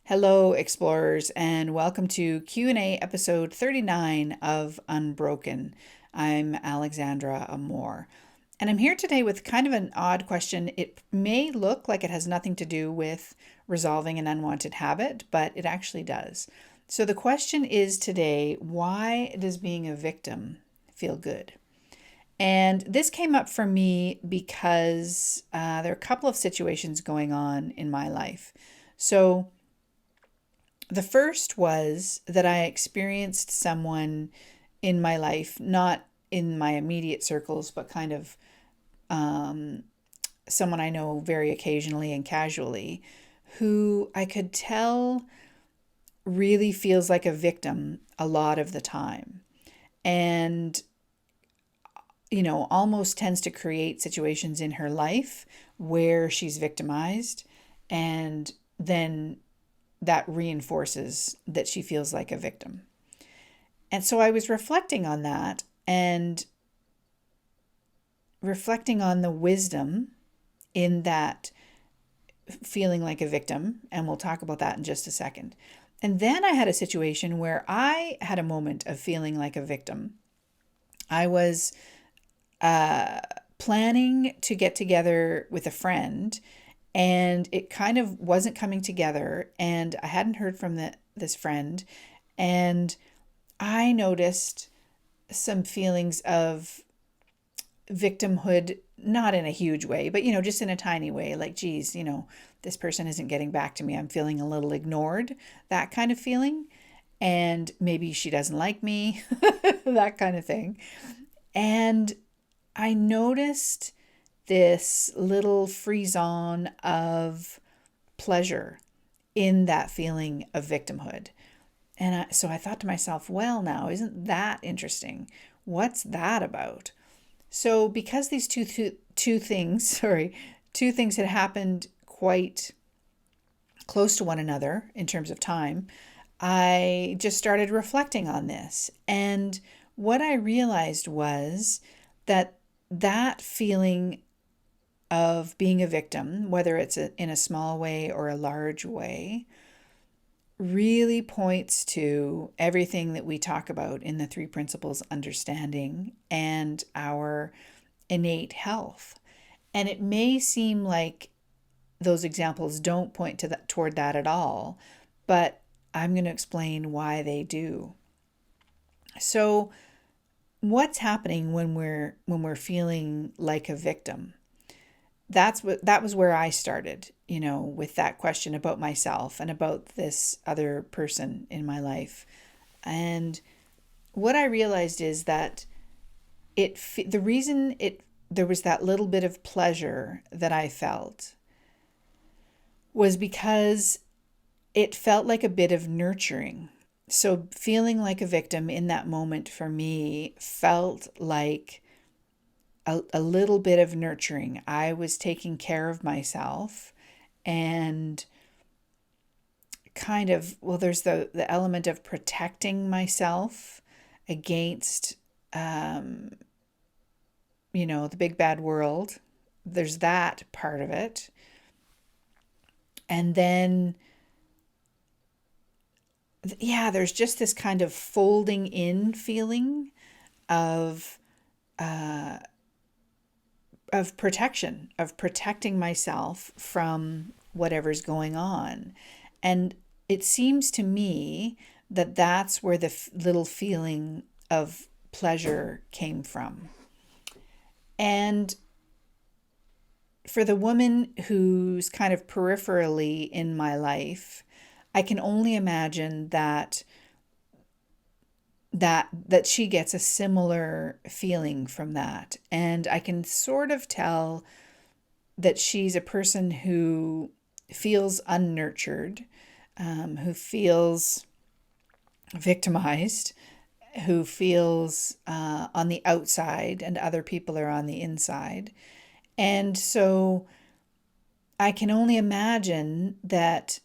Hello, explorers, and welcome to Q&A episode 39 of Unbroken. I'm Alexandra Amor, and I'm here today with kind of an odd question. It may look like it has nothing to do with resolving an unwanted habit, but it actually does. So the question is today, why does being a victim feel good? And this came up for me because there are a couple of situations going on in my life. So the first was that I experienced someone in my life, not in my immediate circles, but kind of um, someone I know very occasionally and casually, who I could tell really feels like a victim a lot of the time. And, almost tends to create situations in her life where she's victimized. And then that reinforces that she feels like a victim. And so I was reflecting on that and reflecting on the wisdom in that feeling like a victim. And we'll talk about that in just a second. And then I had a situation where I had a moment of feeling like a victim. I was planning to get together with a friend, and it kind of wasn't coming together, and I hadn't heard from this friend, and I noticed some feelings of victimhood, not in a huge way, but just in a tiny way, like, geez, this person isn't getting back to me. I'm feeling a little ignored, that kind of feeling. And maybe she doesn't like me, that kind of thing. And I noticed this little frisson of pleasure in that feeling of victimhood. And so I thought to myself, well, now, isn't that interesting? What's that about? So because these two things, two things had happened quite close to one another in terms of time, I just started reflecting on this. And what I realized was that that feeling of being a victim, whether it's in a small way or a large way, really points to everything that we talk about in the three principles understanding and our innate health. And it may seem like those examples don't point to that toward that at all, but I'm going to explain why they do. So, what's happening when we're feeling like a victim? That was where I started, with that question about myself and about this other person in my life. And what I realized is that the reason there was that little bit of pleasure that I felt was because it felt like a bit of nurturing. So feeling like a victim in that moment for me felt like a little bit of nurturing. I was taking care of myself, and kind of, well, there's the element of protecting myself against, the big bad world. There's that part of it. And then, yeah, there's just this kind of folding in feeling of, uh, of protecting myself from whatever's going on. And it seems to me that that's where the little feeling of pleasure came from. And for the woman who's kind of peripherally in my life, I can only imagine that she gets a similar feeling from that. And I can sort of tell that she's a person who feels unnurtured, who feels victimized, who feels on the outside and other people are on the inside. And so I can only imagine that,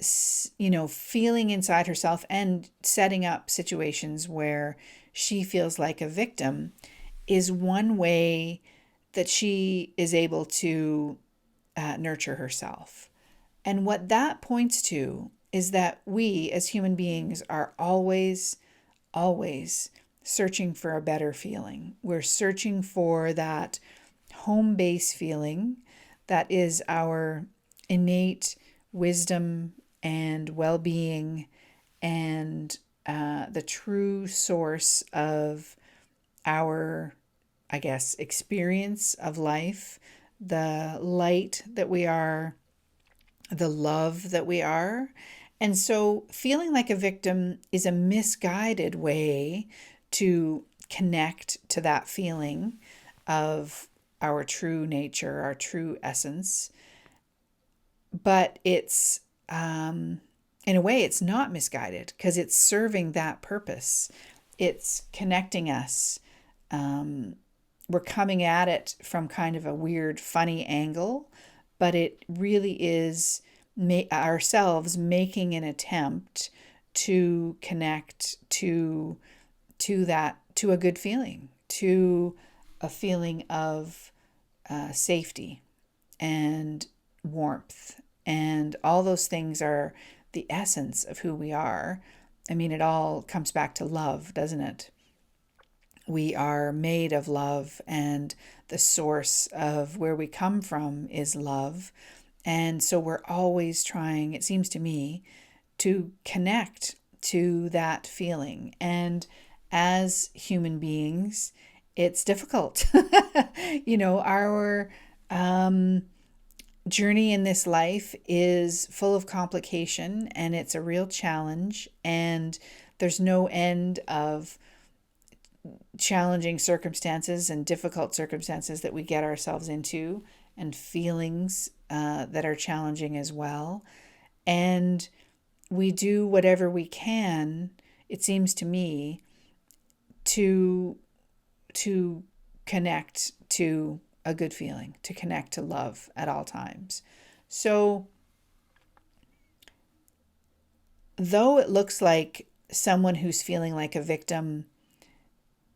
feeling inside herself and setting up situations where she feels like a victim is one way that she is able to nurture herself. And what that points to is that we as human beings are always searching for a better feeling. We're searching for that home base feeling that is our innate wisdom and well being and the true source of our, I guess, experience of life, the light that we are, the love that we are. And so feeling like a victim is a misguided way to connect to that feeling of our true nature, our true essence. But it's, in a way, it's not misguided because it's serving that purpose. It's connecting us. We're coming at it from kind of a weird, funny angle, but it really is ourselves making an attempt to connect to a good feeling, to a feeling of safety and warmth, and all those things are the essence of who we are. I mean, it all comes back to love, doesn't it? We are made of love, and the source of where we come from is love. And so we're always trying, it seems to me, to connect to that feeling. And as human beings, it's difficult. Our journey in this life is full of complication, and it's a real challenge. And there's no end of challenging circumstances and difficult circumstances that we get ourselves into, and feelings that are challenging as well. And we do whatever we can, it seems to me, to connect to a good feeling, to connect to love at all times. So though it looks like someone who's feeling like a victim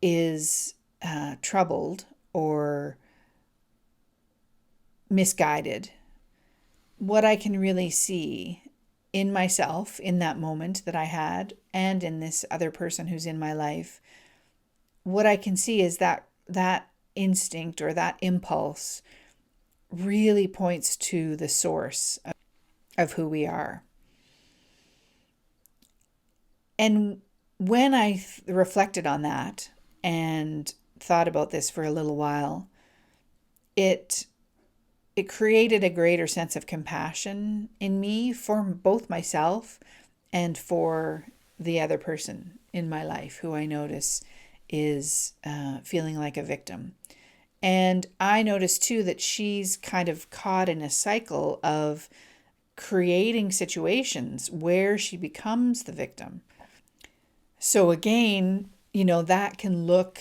is troubled or misguided, what I can really see in myself in that moment that I had, and in this other person who's in my life, what I can see is that instinct or that impulse really points to the source of who we are. And when I reflected on that and thought about this for a little while, it created a greater sense of compassion in me for both myself and for the other person in my life who I notice is feeling like a victim. And I notice too that she's kind of caught in a cycle of creating situations where she becomes the victim. So again, that can look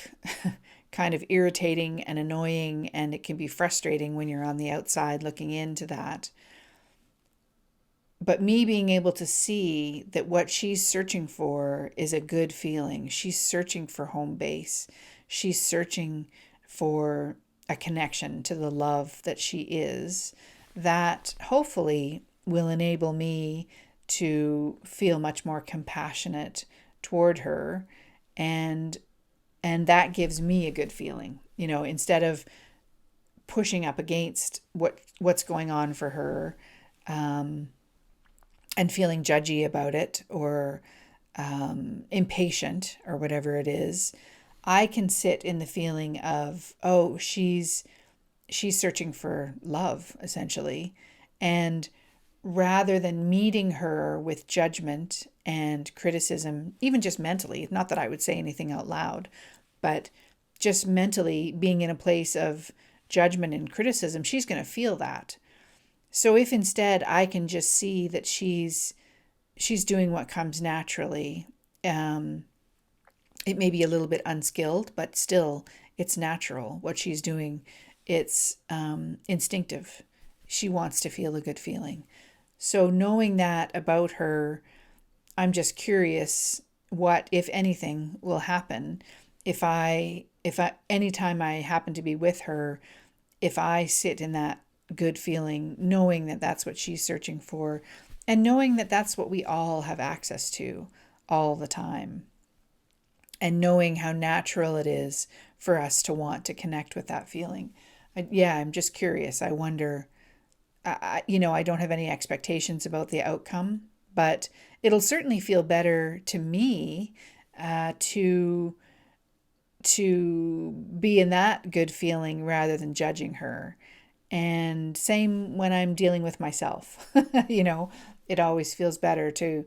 kind of irritating and annoying, and it can be frustrating when you're on the outside looking into that. But me being able to see that what she's searching for is a good feeling. She's searching for home base. She's searching for a connection to the love that she is. That hopefully will enable me to feel much more compassionate toward her, and that gives me a good feeling, instead of pushing up against what's going on for her, and feeling judgy about it, or impatient, or whatever it is. I can sit in the feeling of, oh, she's searching for love, essentially. And rather than meeting her with judgment and criticism, even just mentally, not that I would say anything out loud, but just mentally being in a place of judgment and criticism, she's going to feel that. So if instead I can just see that she's doing what comes naturally, it may be a little bit unskilled, but still it's natural what she's doing. It's instinctive. She wants to feel a good feeling. So knowing that about her, I'm just curious what, if anything, will happen if anytime I happen to be with her, if I sit in that good feeling, knowing that that's what she's searching for, and knowing that that's what we all have access to all the time, and knowing how natural it is for us to want to connect with that feeling. I'm just curious. I wonder, I don't have any expectations about the outcome, but it'll certainly feel better to me to be in that good feeling rather than judging her. And same when I'm dealing with myself. It always feels better to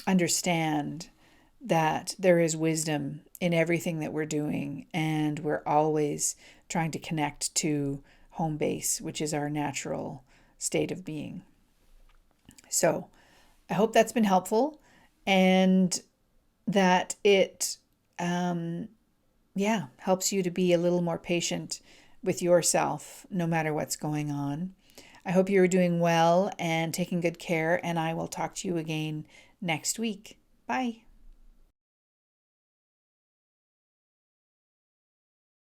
understand that there is wisdom in everything that we're doing, and we're always trying to connect to home base, which is our natural state of being. So I hope that's been helpful, and that it helps you to be a little more patient with yourself no matter what's going on. I hope you're doing well and taking good care, and I will talk to you again next week. Bye.